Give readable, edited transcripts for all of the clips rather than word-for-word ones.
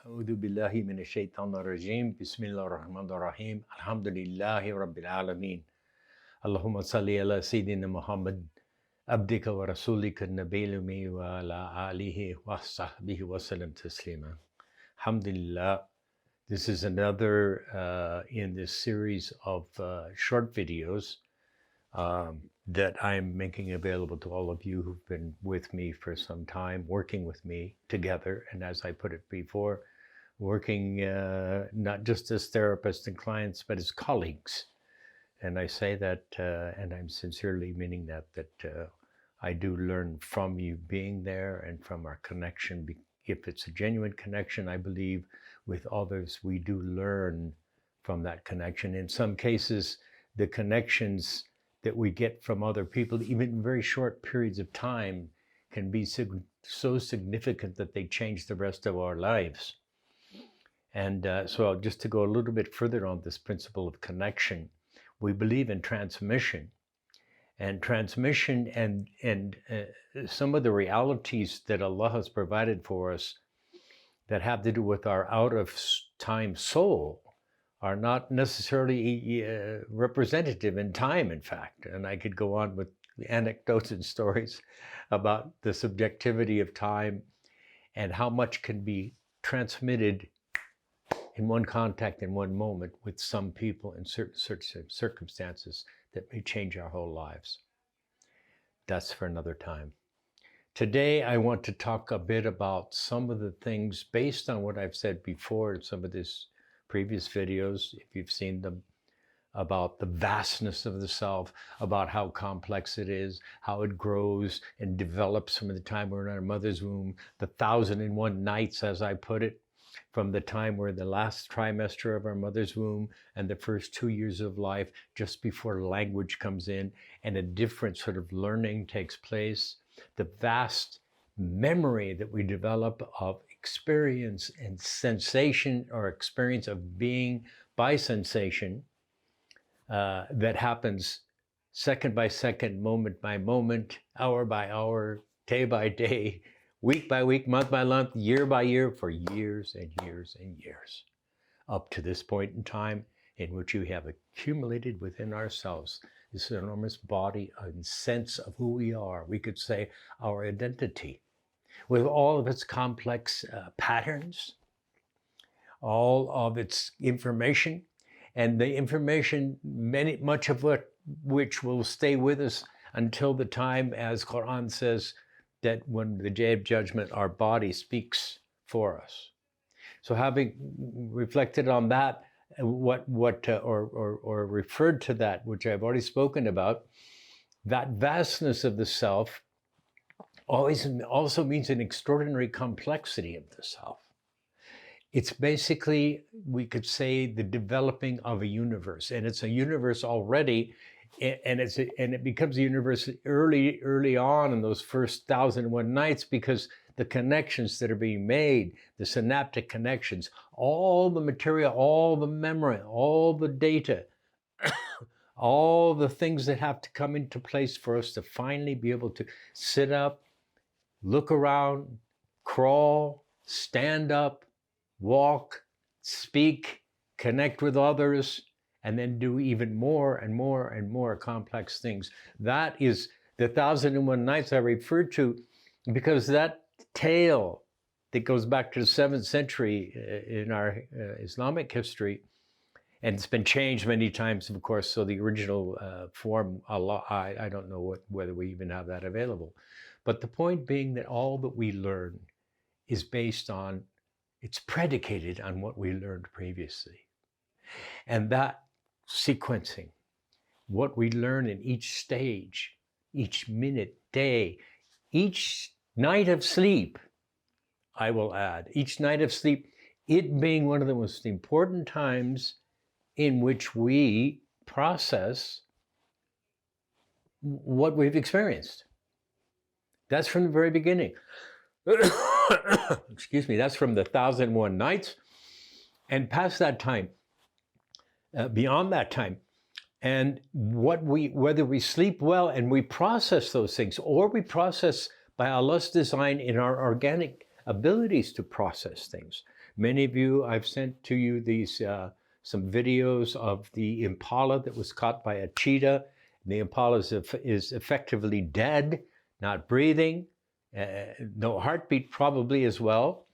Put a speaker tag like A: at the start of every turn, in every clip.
A: أعوذ بالله من الشيطان الرجيم بسم الله الرحمن الرحيم الحمد لله رب العالمين اللهم صل على سيدنا محمد عبدك ورسولك النبي الأمي وعلى آله وصحبه وسلم تسليما. Alhamdulillah. This is another in this series of short videos that I'm making available to all of you who've been with me for some time, working with me together, and as I put it before, working not just as therapists and clients, but as colleagues. And I say that, and I'm sincerely meaning that I do learn from you being there and from our connection. If it's a genuine connection, I believe with others, we do learn from that connection. In some cases, the connections that we get from other people, even in very short periods of time, can be so significant that they change the rest of our lives. And so just to go a little bit further on this principle of connection, we believe in transmission. And transmission and some of the realities that Allah has provided for us that have to do with our out-of-time soul are not necessarily representative in time, in fact. And I could go on with anecdotes and stories about the subjectivity of time and how much can be transmitted in one contact, in one moment, with some people in certain circumstances that may change our whole lives. That's for another time. Today, I want to talk a bit about some of the things based on what I've said before in some of these previous videos, if you've seen them, about the vastness of the self, about how complex it is, how it grows and develops from the time we're in our mother's womb, the 1,001 nights, as I put it, from the time we're in the last trimester of our mother's womb and the first 2 years of life, just before language comes in and a different sort of learning takes place, the vast memory that we develop of experience and sensation, or experience of being by sensation, that happens second by second, moment by moment, hour by hour, day by day, week by week, month by month, year by year, for years and years and years, up to this point in time in which we have accumulated within ourselves this enormous body and sense of who we are. We could say our identity, with all of its complex patterns, all of its information, and the information, much of which will stay with us until the time, as Quran says, that when the day of judgment, our body speaks for us. So having reflected on that, or referred to that, which I've already spoken about, that vastness of the self also means an extraordinary complexity of the self. It's basically, we could say, the developing of a universe, and it's a universe already. And it becomes a universe early on in those first 1,001 nights, because the connections that are being made, the synaptic connections, all the material, all the memory, all the data, all the things that have to come into place for us to finally be able to sit up, look around, crawl, stand up, walk, speak, connect with others, and then do even more and more and more complex things. That is the 1,001 nights I referred to, because that tale that goes back to the 7th century in our Islamic history, and it's been changed many times, of course, so the original form, I don't know whether we even have that available. But the point being that all that we learn is based on, it's predicated on what we learned previously. And that sequencing, what we learn in each stage, each minute, day, each night of sleep, I will add, each night of sleep, it being one of the most important times in which we process what we've experienced. That's from the very beginning. Excuse me, that's from the 1,001 nights and past that time. Beyond that time, and whether we sleep well and we process those things, or we process by Allah's design in our organic abilities to process things. Many of you, I've sent to you these some videos of the impala that was caught by a cheetah. The impala is effectively dead, not breathing, no heartbeat probably as well.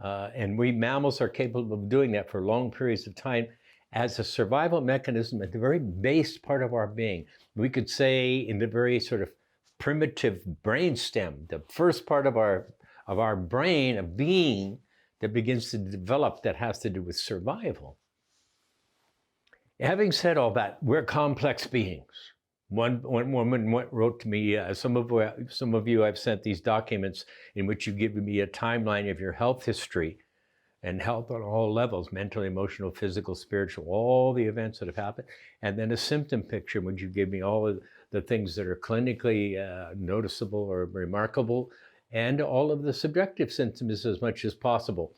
A: And we mammals are capable of doing that for long periods of time as a survival mechanism at the very base part of our being. We could say in the very sort of primitive brainstem, the first part of our brain, a being that begins to develop that has to do with survival. Having said all that, we're complex beings. One woman wrote to me, some of you, I've sent these documents in which you give me a timeline of your health history and health on all levels, mental, emotional, physical, spiritual, all the events that have happened. And then a symptom picture, which you give me all of the things that are clinically noticeable or remarkable, and all of the subjective symptoms as much as possible.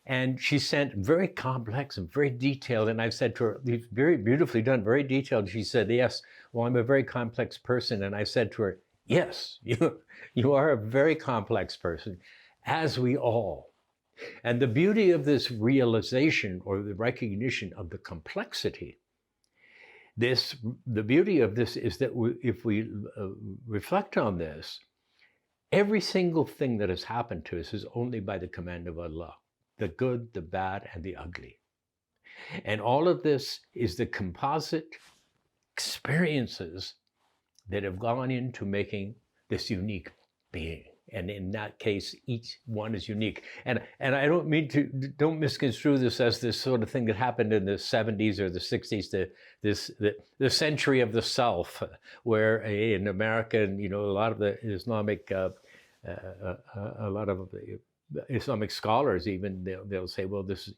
A: And she sent very complex and very detailed, and I've said to her, very beautifully done, very detailed. She said, yes, well, I'm a very complex person. And I said to her, yes, you are a very complex person, as we all. And the beauty of this realization or the recognition of the complexity, the beauty of this is that if we reflect on this, every single thing that has happened to us is only by the command of Allah. The good, the bad, and the ugly. And all of this is the composite experiences that have gone into making this unique being. And in that case, each one is unique. And I don't misconstrue this as this sort of thing that happened in the 70s or the 60s, the century of the self, where in America, and a lot of the Islamic, a lot of the Islamic scholars even, they'll say, well, this is,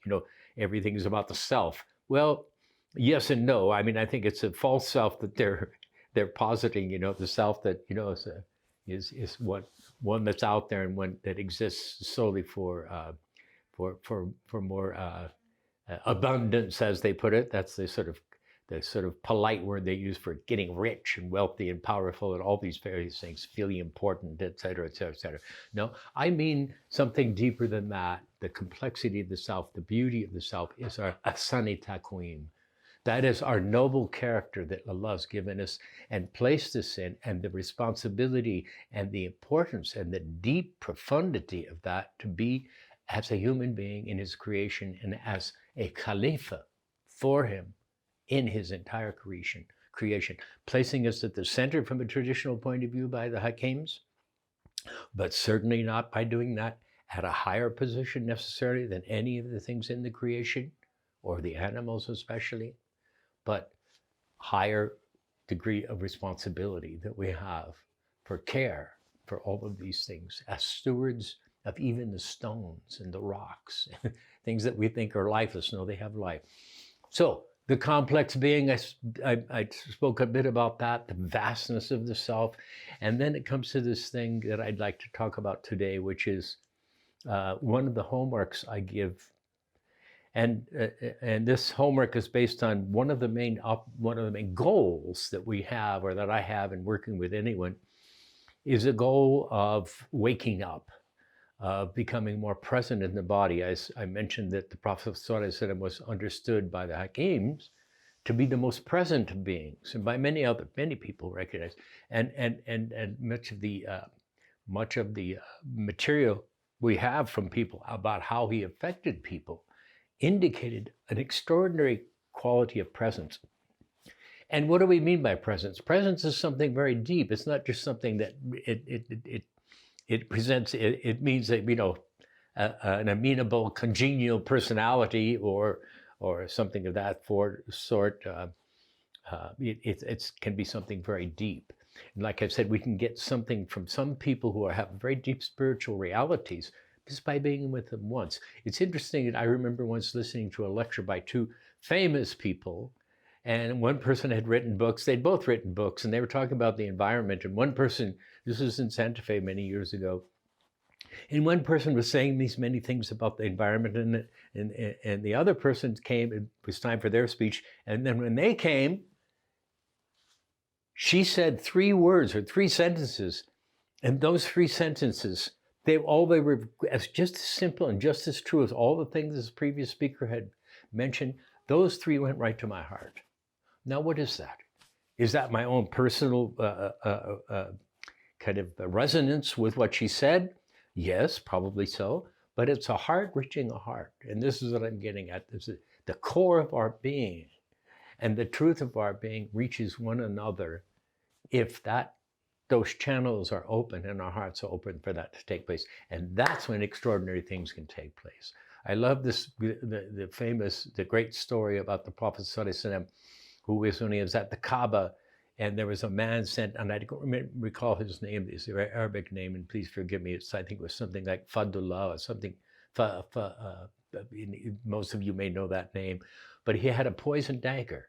A: everything is about the self. Well, yes and no. I mean, I think it's a false self that they're positing, the self that, is one that's out there and one that exists solely for more abundance, as they put it. That's the sort of polite word they use for getting rich and wealthy and powerful and all these various things, feeling important, et cetera, et cetera, et cetera. No, I mean something deeper than that. The complexity of the self, the beauty of the self is our asani takwim. That is our noble character that Allah's given us and placed us in, and the responsibility and the importance and the deep profundity of that to be as a human being in his creation and as a Khalifa for him in his entire creation, placing us at the center from a traditional point of view by the hikmas, but certainly not by doing that at a higher position necessarily than any of the things in the creation, or the animals especially, but higher degree of responsibility that we have for care for all of these things as stewards of even the stones and the rocks, things that we think are lifeless. No, they have life. So the complex being, I spoke a bit about that, the vastness of the self. And then it comes to this thing that I'd like to talk about today, which is one of the homeworks I give. And this homework is based on one of the main goals that we have, or that I have in working with anyone, is a goal of waking up, of becoming more present in the body. As I mentioned, that the Prophet ﷺ was understood by the Hakims to be the most present of beings, and by many people recognize. And much of the material we have from people about how he affected people indicated an extraordinary quality of presence. And what do we mean by presence? Presence is something very deep. It's not just something that it presents. It means that an amenable, congenial personality or something of that sort. It can be something very deep. And like I've said, we can get something from some people who have very deep spiritual realities just by being with them once. It's interesting that I remember once listening to a lecture by two famous people, and one person had written books. They'd both written books, and they were talking about the environment. And one person, this was in Santa Fe many years ago, and one person was saying these many things about the environment, and the other person came. It was time for their speech, and then when they came, she said 3 words or 3 sentences, and those 3 sentences they were as just as simple and just as true as all the things this previous speaker had mentioned. Those three went right to my heart. Now, what is that? Is that my own personal kind of resonance with what she said? Yes, probably so. But it's a heart reaching a heart. And this is what I'm getting at. This is the core of our being and the truth of our being reaches one another if those channels are open and our hearts are open for that to take place. And that's when extraordinary things can take place. I love this, the great story about the Prophet ﷺ, who was when he was at the Kaaba, and there was a man sent, and I don't recall his name, it's an Arabic name, and please forgive me, I think it was something like Fadullah or something, most of you may know that name, but he had a poison dagger.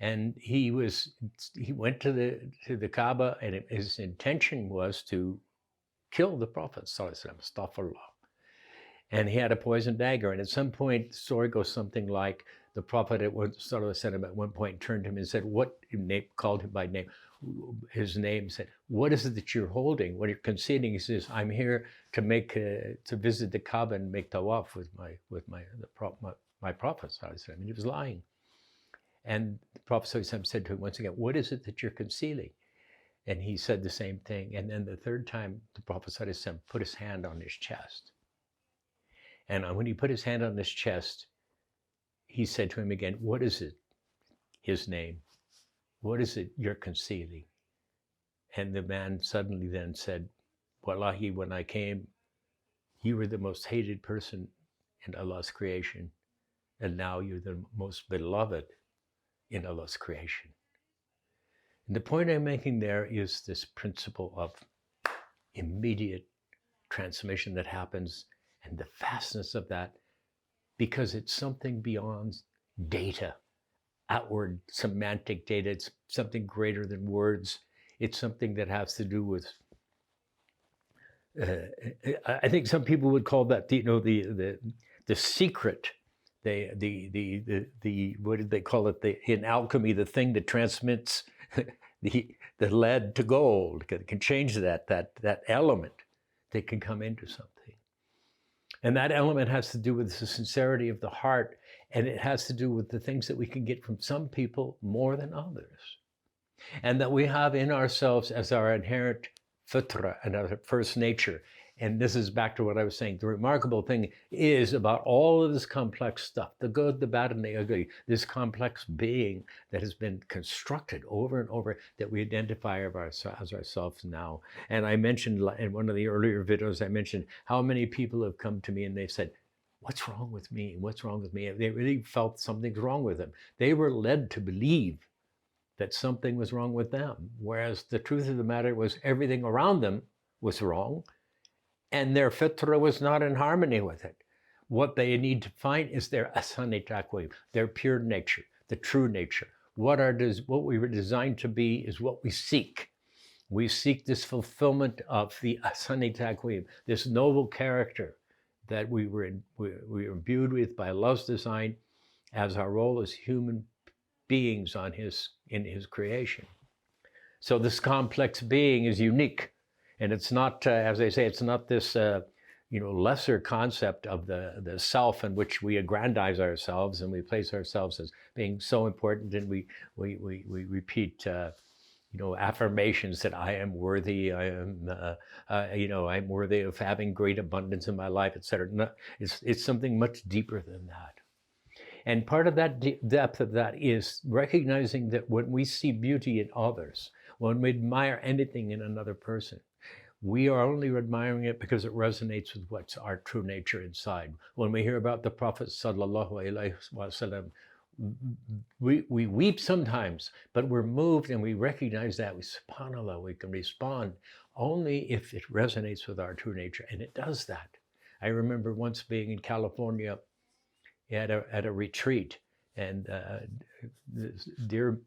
A: And he went to the Kaaba, and his intention was to kill the Prophet, astaghfirullah. And he had a poison dagger. And at some point, the story goes something like the Prophet at one point turned to him and said, called him by name. His name said, "What is it that you're holding? What you're conceding?" He says, "I'm here to visit the Kaaba and make tawaf with my Prophet." And he was lying. And the Prophet said to him once again, "What is it that you're concealing?" And he said the same thing. And then the third time, the Prophet put his hand on his chest. And when he put his hand on his chest, he said to him again, "What is it?" His name. "What is it you're concealing?" And the man suddenly then said, "Wallahi, when I came, you were the most hated person in Allah's creation. And now you're the most beloved in Allah's creation." And the point I'm making there is this principle of immediate transmission that happens, and the vastness of that, because it's something beyond data, outward semantic data. It's something greater than words. It's something that has to do with, I think some people would call that the secret. What did they call it? In alchemy, the thing that transmits the lead to gold, can change that element that can come into something. And that element has to do with the sincerity of the heart, and it has to do with the things that we can get from some people more than others. And that we have in ourselves as our inherent fitra and our first nature. And this is back to what I was saying. The remarkable thing is about all of this complex stuff, the good, the bad, and the ugly, this complex being that has been constructed over and over, that we identify as ourselves now. And I mentioned in one of the earlier videos, I mentioned how many people have come to me and they've said, "What's wrong with me? What's wrong with me?" They really felt something's wrong with them. They were led to believe that something was wrong with them, whereas the truth of the matter was everything around them was wrong, and their fitra was not in harmony with it. What they need to find is their asani taqweem, their pure nature, the true nature. What we were designed to be is what we seek. We seek this fulfillment of the asani taqweem, this noble character that we were imbued with by Allah's design as our role as human beings in his creation. So this complex being is unique. And it's not, as I say, it's not this, lesser concept of the self in which we aggrandize ourselves and we place ourselves as being so important, and we repeat, affirmations that I am worthy, I'm worthy of having great abundance in my life, etc. No, it's something much deeper than that. And part of that depth of that is recognizing that when we see beauty in others, when we admire anything in another person, we are only admiring it because it resonates with what's our true nature inside. When we hear about the Prophet sallallahu alaihi wasallam, we weep sometimes, but we're moved and we recognize that. SubhanAllah, we can respond only if it resonates with our true nature, and it does that. I remember once being in California at a retreat, and this dear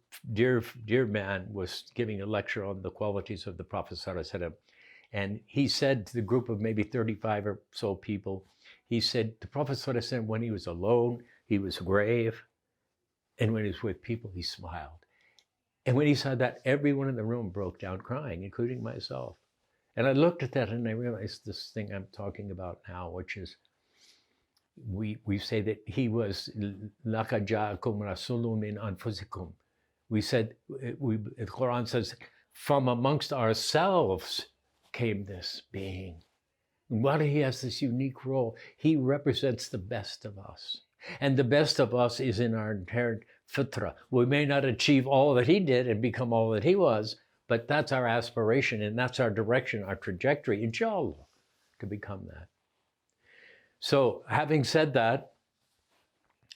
A: man was giving a lecture on the qualities of the Prophet sallallahu alaihi wasallam. And he said to the group of maybe 35 or so people, he said, the Prophet ﷺ, when he was alone, he was grave. And when he was with people, he smiled. And when he said that, everyone in the room broke down crying, including myself. And I looked at that and I realized this thing I'm talking about now, which is we say that he was لَقَدْ جَاءَكُمْ رَسُولٌ مِّنْ أَنفُسِكُمْ. We said, the Quran says, from amongst ourselves came this being. Why he has this unique role? He represents the best of us. And the best of us is in our inherent fitra. We may not achieve all that he did and become all that he was, but that's our aspiration and that's our direction, our trajectory, inshallah, to become that. So having said that,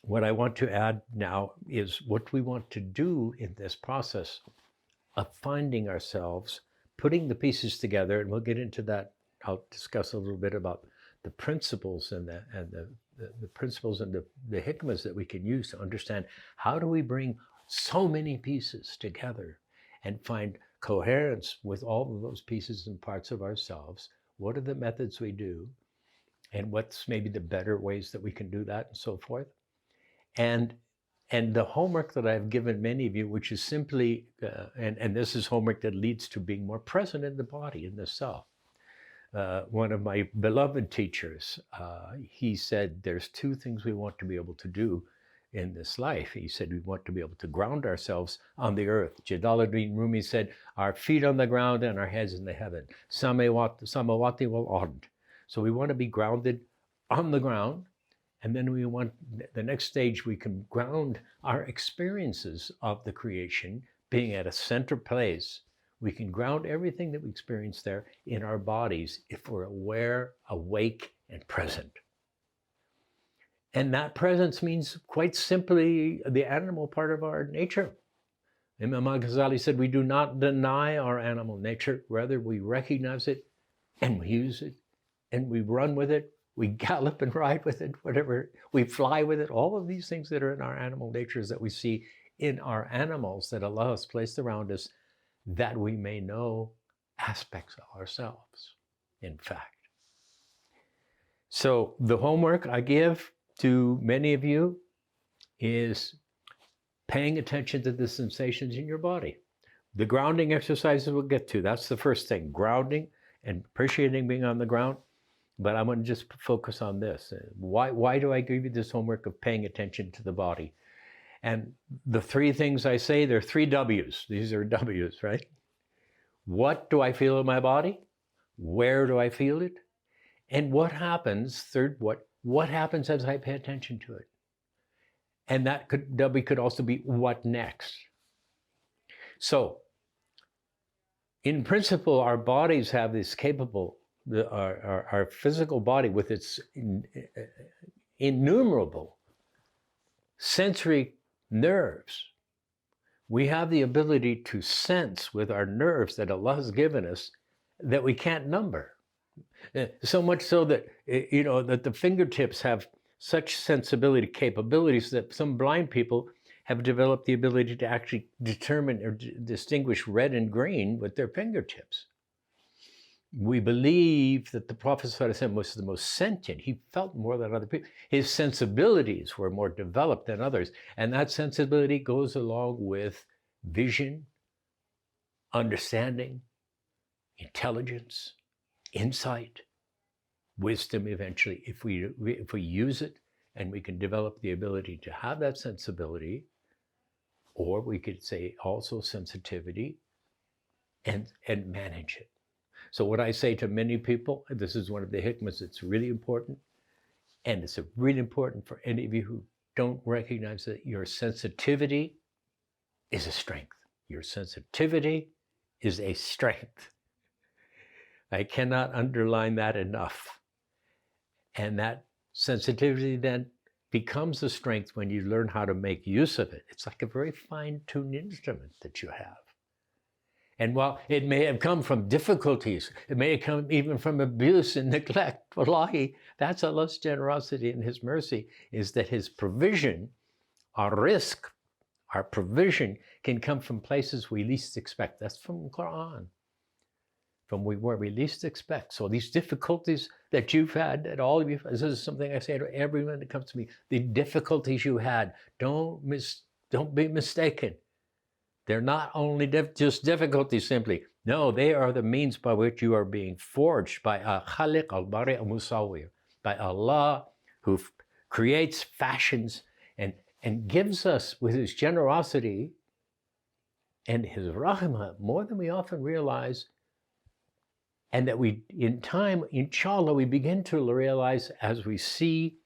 A: what I want to add now is what we want to do in this process of finding ourselves, putting the pieces together, and we'll get into that. I'll discuss a little bit about the principles and the principles and the hikmas that we can use to understand how do we bring so many pieces together and find coherence with all of those pieces and parts of ourselves. What are the methods we do? And what's maybe the better ways that we can do that and so forth. And the homework that I've given many of you, which is simply, and this is homework that leads to being more present in the body, in the self. One of my beloved teachers, he said, there's two things we want to be able to do in this life. He said, we want to be able to ground ourselves on the earth. Jalaluddin Rumi said, our feet on the ground and our heads in the heaven. Samawati wal ard. So we want to be grounded on the ground, and then we want the next stage, we can ground our experiences of the creation being at a center place. We can ground everything that we experience there in our bodies if we're aware, awake, and present. And that presence means quite simply the animal part of our nature. Imam al-Ghazali said, we do not deny our animal nature, rather we recognize it and we use it. And we run with it, we gallop and ride with it, whatever, we fly with it, all of these things that are in our animal natures that we see in our animals that Allah has placed around us, that we may know aspects of ourselves, in fact. So the homework I give to many of you is paying attention to the sensations in your body. The grounding exercises we'll get to, that's the first thing, grounding and appreciating being on the ground. But I want to just focus on this. Why do I give you this homework of paying attention to the body? And the three things I say, there are three W's. These are W's, right? What do I feel in my body? Where do I feel it? And what happens, third, what happens as I pay attention to it? And that W could also be what next? So, in principle, our bodies have this our physical body with its innumerable sensory nerves. We have the ability to sense with our nerves that Allah has given us that we can't number. So much so that, that the fingertips have such sensibility capabilities that some blind people have developed the ability to actually determine or distinguish red and green with their fingertips. We believe that the Prophet ﷺ was the most sentient. He felt more than other people. His sensibilities were more developed than others. And that sensibility goes along with vision, understanding, intelligence, insight, wisdom eventually. If we use it and we can develop the ability to have that sensibility, or we could say also sensitivity, and manage it. So what I say to many people, this is one of the hikmas that's really important, and it's really important for any of you who don't recognize that your sensitivity is a strength. Your sensitivity is a strength. I cannot underline that enough. And that sensitivity then becomes a strength when you learn how to make use of it. It's like a very fine-tuned instrument that you have. And while it may have come from difficulties, it may have come even from abuse and neglect, wallahi, that's Allah's generosity and His mercy, is that His provision, our risk, our provision can come from places we least expect. That's from the Quran, from where we least expect. So these difficulties that you've had, that all of you, this is something I say to everyone that comes to me, the difficulties you had, don't be mistaken. They're not only just difficulties simply. No, they are the means by which you are being forged by Khaliq al-Bari al-Musawwir, by Allah who creates, fashions, and gives us with his generosity and his rahmah more than we often realize, and that we, in time, inshallah, we begin to realize as we see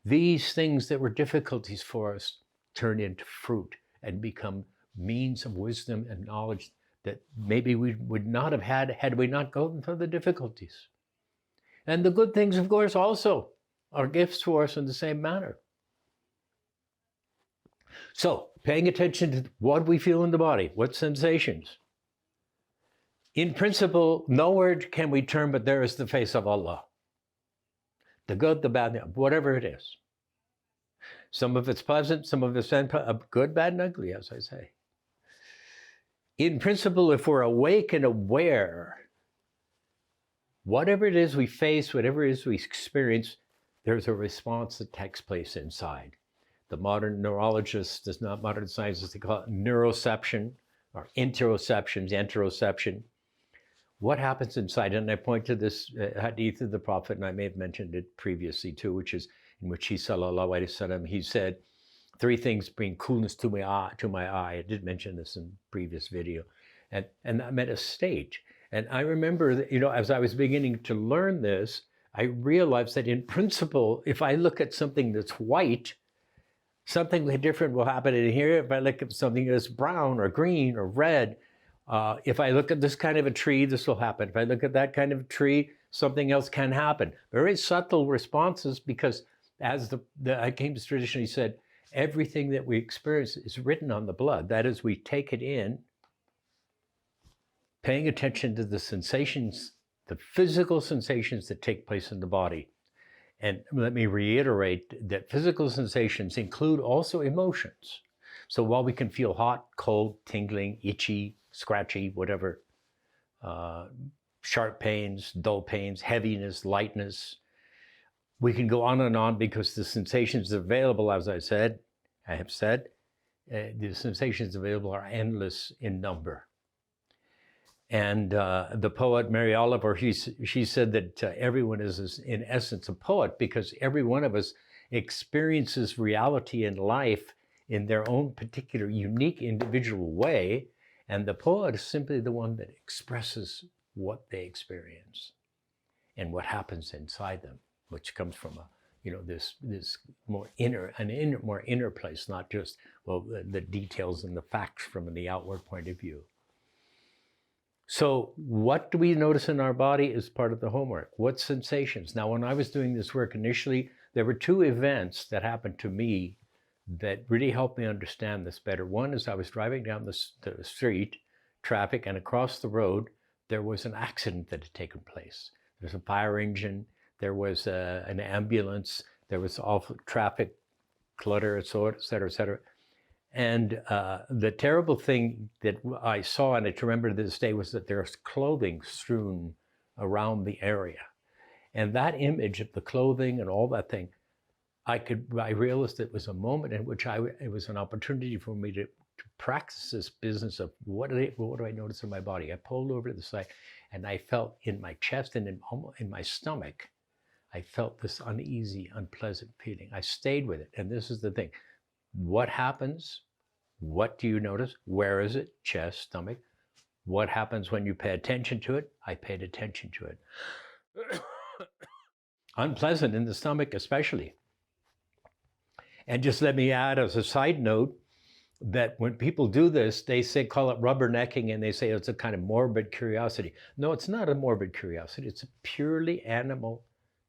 A: these things that were difficulties for us turn into fruit and become means of wisdom and knowledge that maybe we would not have had we not gone through the difficulties. And the good things, of course, also are gifts for us in the same manner. So, paying attention to what we feel in the body, what sensations. In principle, nowhere can we turn but there is the face of Allah. The good, the bad, whatever it is. Some of it's pleasant, some of it's good, bad, and ugly, as I say. In principle, if we're awake and aware, whatever it is we face, whatever it is we experience, there's a response that takes place inside. The modern neurologists, modern scientists, they call it neuroception or interoception. What happens inside? And I point to this hadith of the Prophet, and I may have mentioned it previously too, which is in which he, sallallahu alaihi wasallam, he said, 3 things bring coolness to my eye. I did mention this in previous video. And I meant a state. And I remember that, as I was beginning to learn this, I realized that in principle, if I look at something that's white, something different will happen in here. If I look at something that's brown or green or red, if I look at this kind of a tree, this will happen. If I look at that kind of tree, something else can happen. Very subtle responses, because as the hikmas traditionally said, everything that we experience is written on the blood. That is, we take it in, paying attention to the sensations, the physical sensations that take place in the body. And let me reiterate that physical sensations include also emotions. So while we can feel hot, cold, tingling, itchy, scratchy, whatever, sharp pains, dull pains, heaviness, lightness, we can go on because the sensations available, as I have said, the sensations available are endless in number. And the poet Mary Oliver, she said that everyone is in essence a poet, because every one of us experiences reality in life in their own particular, unique, individual way. And the poet is simply the one that expresses what they experience and what happens inside them, which comes from this more inner place, not just the details and the facts from the outward point of view. So what do we notice in our body is part of the homework. What sensations? Now, when I was doing this work initially, there were 2 events that happened to me that really helped me understand this better. One is I was driving down the street, traffic, and across the road, there was an accident that had taken place. There's a fire engine, there was an ambulance, there was awful traffic clutter, et cetera, et cetera. And the terrible thing that I saw, and I remember to this day, was that there's clothing strewn around the area. And that image of the clothing and all that thing, I realized it was a moment in which it was an opportunity for me to practice this business of what do I notice in my body? I pulled over to the side, and I felt in my chest and in my stomach, I felt this uneasy, unpleasant feeling. I stayed with it. And this is the thing. What happens? What do you notice? Where is it? Chest, stomach. What happens when you pay attention to it? I paid attention to it. Unpleasant in the stomach, especially. And just let me add as a side note that when people do this, they call it rubbernecking, and they say it's a kind of morbid curiosity. No, it's not a morbid curiosity. It's a purely animal,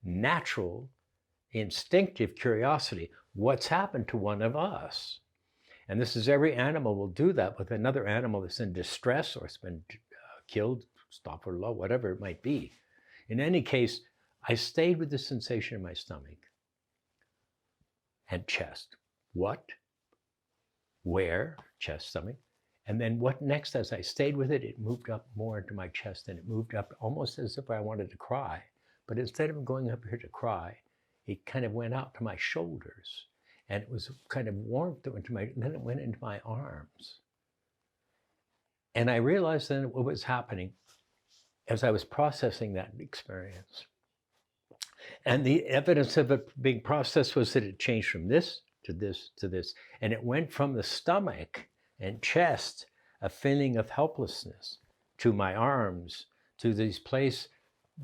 A: natural, instinctive curiosity. What's happened to one of us? And this is, every animal will do that with another animal that's in distress or has been killed, stop or low, whatever it might be. In any case, I stayed with the sensation in my stomach and chest. What? Where? Chest, stomach. And then what next? As I stayed with it, it moved up more into my chest, and it moved up almost as if I wanted to cry. But instead of going up here to cry, it kind of went out to my shoulders, and it was kind of warmth that went to then it went into my arms. And I realized then what was happening as I was processing that experience. And the evidence of it being processed was that it changed from this to this to this. And it went from the stomach and chest, a feeling of helplessness, to my arms, to this place.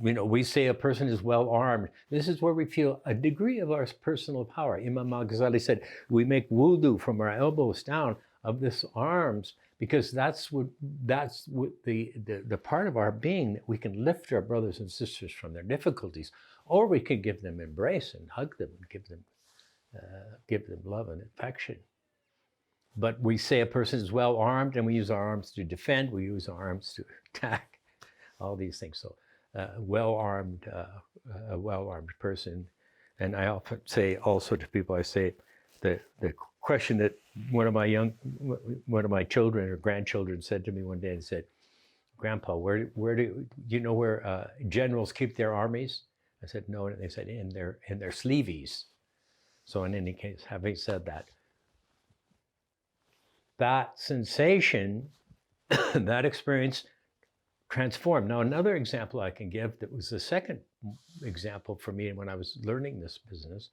A: You know, we say a person is well armed. This is where we feel a degree of our personal power. Imam al-Ghazali said, we make wudu from our elbows down of this arms, because that's what the part of our being that we can lift our brothers and sisters from their difficulties, or we can give them embrace and hug them and give them love and affection. But we say a person is well armed, and we use our arms to defend, we use our arms to attack, all these things. So a well-armed person. And I often say also to people, I say the question that one of my children or grandchildren said to me one day, and said, "Grandpa, where do you know where generals keep their armies?" I said, "No," and they said, in their sleeveys. So in any case, having said that, that sensation, that experience transformed. Now, another example I can give that was the second example for me when I was learning this business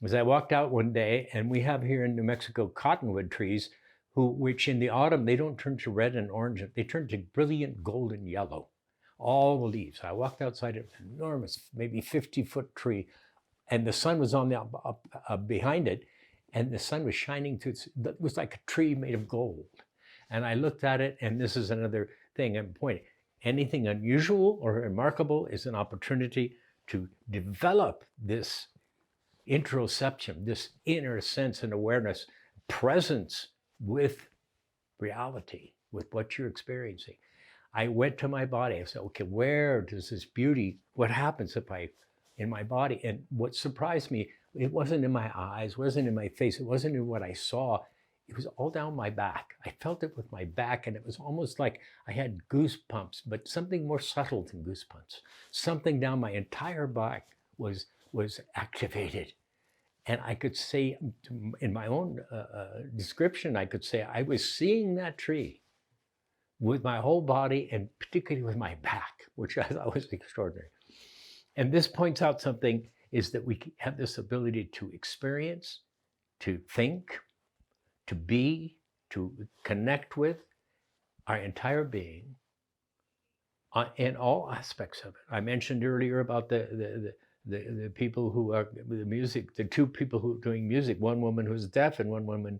A: was I walked out one day, and we have here in New Mexico cottonwood trees, which in the autumn, they don't turn to red and orange, they turn to brilliant golden yellow, all the leaves. I walked outside an enormous, maybe 50-foot tree, and the sun was on the behind it, and the sun was shining through. It was like a tree made of gold. And I looked at it, and this is another thing I'm pointing. Anything unusual or remarkable is an opportunity to develop this interoception, this inner sense and awareness, presence with reality, with what you're experiencing. I went to my body. I said, okay, where does this beauty, what happens if in my body? And what surprised me, it wasn't in my eyes, wasn't in my face, it wasn't in what I saw. It was all down my back. I felt it with my back, and it was almost like I had goosebumps, but something more subtle than goosebumps. Something down my entire back was activated. And I could say, in my own description, I could say I was seeing that tree with my whole body, and particularly with my back, which I thought was extraordinary. And this points out something, is that we have this ability to experience, to think, to be, to connect with our entire being in all aspects of it. I mentioned earlier about the people who are the music, the two people who are doing music, one woman who's deaf and one woman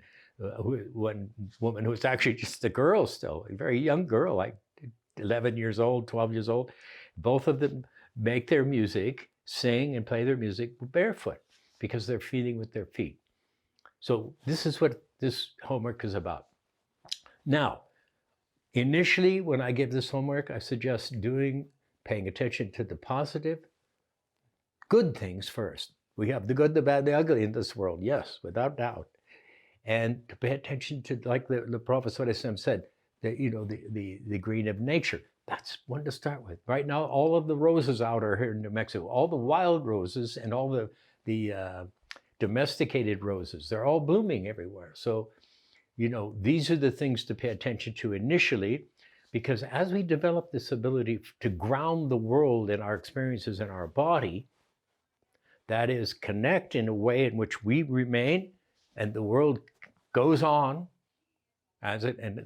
A: who's actually just a girl still, a very young girl, like 11 years old, 12 years old. Both of them make their music, sing and play their music barefoot because they're feeling with their feet. So this is what this homework is about. Now, initially, when I give this homework, I suggest paying attention to the positive, good things first. We have the good, the bad, the ugly in this world, yes, without doubt. And to pay attention to, like the Prophet ﷺ said, the green of nature. That's one to start with. Right now, all of the roses out are here in New Mexico, all the wild roses and all the domesticated roses, they're all blooming everywhere. So, these are the things to pay attention to initially, because as we develop this ability to ground the world in our experiences in our body, that is, connect in a way in which we remain and the world goes on as it, and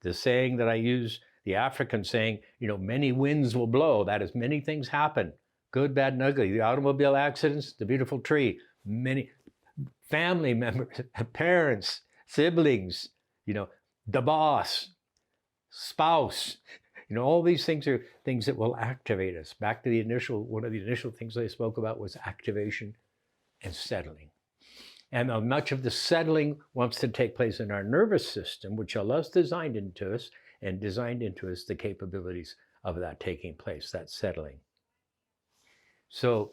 A: the saying that I use, the African saying, many winds will blow. That is, many things happen, good, bad, and ugly. The automobile accidents, the beautiful tree, many family members, parents, siblings, the boss, spouse, all these things are things that will activate us. Back to one of the initial things I spoke about was activation and settling. And much of the settling wants to take place in our nervous system, which Allah's designed into us the capabilities of that taking place, that settling. So,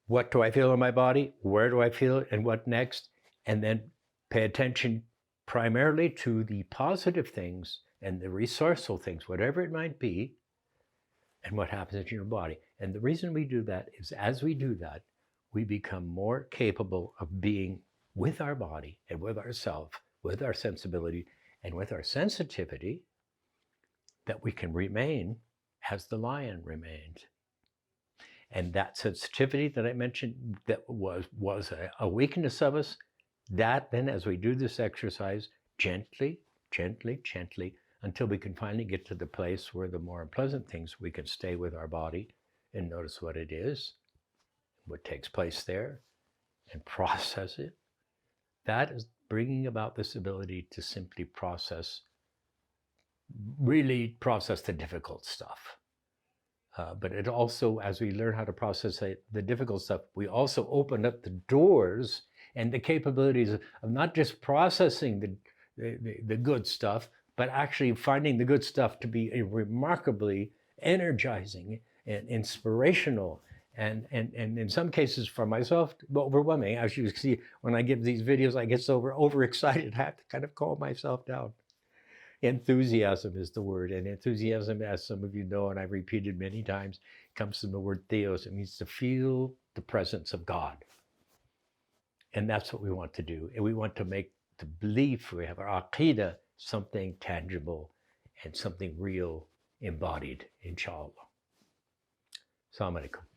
A: what do I feel in my body? Where do I feel it? And what next? And then pay attention primarily to the positive things and the resourceful things, whatever it might be, and what happens in your body. And the reason we do that is, as we do that, we become more capable of being with our body and with ourself, with our sensibility and with our sensitivity, that we can remain as the lion remained. And that sensitivity that I mentioned that was a weakness of us, that then as we do this exercise, gently, until we can finally get to the place where the more unpleasant things, we can stay with our body and notice what it is, what takes place there, and process it. That is bringing about this ability to simply really process the difficult stuff. But it also, as we learn how to process the difficult stuff, we also open up the doors and the capabilities of not just processing the good stuff, but actually finding the good stuff to be a remarkably energizing and inspirational and in some cases for myself, overwhelming. As you see, when I give these videos, I get so overexcited, I have to kind of calm myself down. Enthusiasm is the word, and enthusiasm, as some of you know, and I've repeated many times, comes from the word theos. It means to feel the presence of God. And that's what we want to do. And we want to make the belief we have, our aqidah, something tangible and something real embodied, inshallah. Assalamu alaikum.